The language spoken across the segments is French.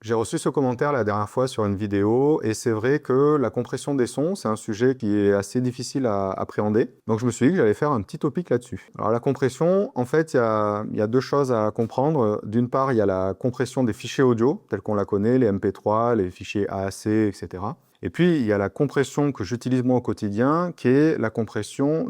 J'ai reçu ce commentaire la dernière fois sur une vidéo et c'est vrai que la compression des sons, c'est un sujet qui est assez difficile à appréhender. Donc je me suis dit que j'allais faire un petit topic là-dessus. Alors la compression, en fait, il y a deux choses à comprendre. D'une part, il y a la compression des fichiers audio, tels qu'on la connaît, les MP3, les fichiers AAC, etc. Et puis, il y a la compression que j'utilise moi au quotidien, qui est la compression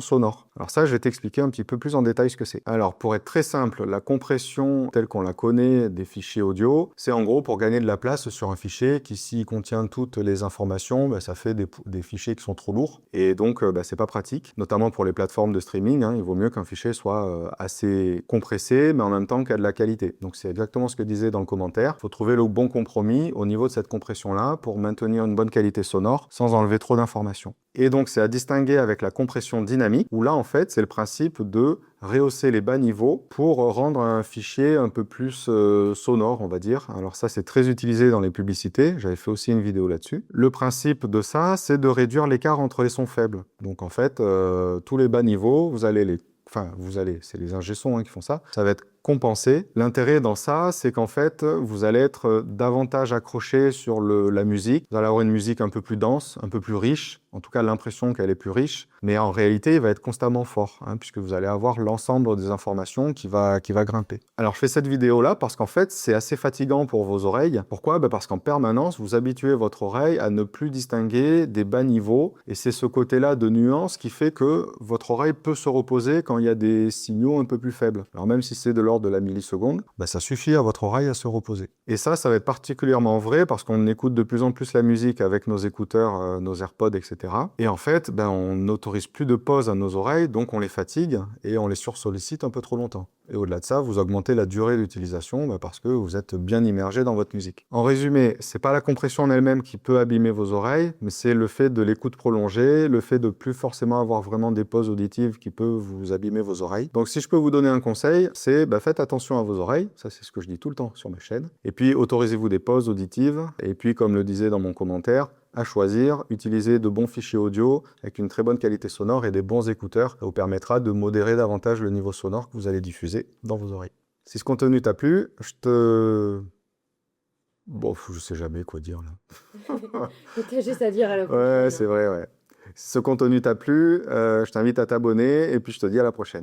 sonore. Alors ça, je vais t'expliquer un petit peu plus en détail ce que c'est. Alors, pour être très simple, la compression telle qu'on la connaît des fichiers audio, c'est en gros pour gagner de la place sur un fichier qui, s'il contient toutes les informations, bah, ça fait des fichiers qui sont trop lourds. Et donc, bah, c'est pas pratique, notamment pour les plateformes de streaming. Hein, il vaut mieux qu'un fichier soit assez compressé, mais en même temps qu'il y a de la qualité. Donc, c'est exactement ce que disait dans le commentaire. Il faut trouver le bon compromis au niveau de cette compression-là pour maintenir une bonne qualité sonore sans enlever trop d'informations. Et donc, c'est à distinguer avec la compression dynamique, où là, en fait, c'est le principe de rehausser les bas niveaux pour rendre un fichier un peu plus sonore, on va dire. Alors ça, c'est très utilisé dans les publicités. J'avais fait aussi une vidéo là-dessus. Le principe de ça, c'est de réduire l'écart entre les sons faibles. Donc, en fait, tous les bas niveaux, c'est les ingé sons qui font ça. Ça va être compensé. L'intérêt dans ça, c'est qu'en fait, vous allez être davantage accroché sur la musique. Vous allez avoir une musique un peu plus dense, un peu plus riche. En tout cas, l'impression qu'elle est plus riche. Mais en réalité, il va être constamment fort, puisque vous allez avoir l'ensemble des informations qui va grimper. Alors, je fais cette vidéo-là parce qu'en fait, c'est assez fatigant pour vos oreilles. Pourquoi? Parce qu'en permanence, vous habituez votre oreille à ne plus distinguer des bas niveaux. Et c'est ce côté-là de nuance qui fait que votre oreille peut se reposer quand il y a des signaux un peu plus faibles. Alors, même si c'est de l'ordre de la milliseconde, ça suffit à votre oreille à se reposer. Et ça va être particulièrement vrai parce qu'on écoute de plus en plus la musique avec nos écouteurs, nos AirPods, etc. Et en fait, on n'autorise plus de pause à nos oreilles, donc on les fatigue et on les sursollicite un peu trop longtemps. Et au-delà de ça, vous augmentez la durée d'utilisation parce que vous êtes bien immergé dans votre musique. En résumé, c'est pas la compression en elle-même qui peut abîmer vos oreilles, mais c'est le fait de l'écoute prolongée, le fait de plus forcément avoir vraiment des pauses auditives qui peuvent vous abîmer vos oreilles. Donc si je peux vous donner un conseil, c'est faites attention à vos oreilles, ça c'est ce que je dis tout le temps sur ma chaîne. Et puis autorisez-vous des pauses auditives, et puis comme le disait dans mon commentaire, à choisir, utilisez de bons fichiers audio avec une très bonne qualité sonore et des bons écouteurs. Ça vous permettra de modérer davantage le niveau sonore que vous allez diffuser dans vos oreilles. Si ce contenu t'a plu, Bon, je sais jamais quoi dire là. T'as juste à dire à la Ouais, prochaine. c'est vrai, ouais. Si ce contenu t'a plu, je t'invite à t'abonner et puis je te dis à la prochaine.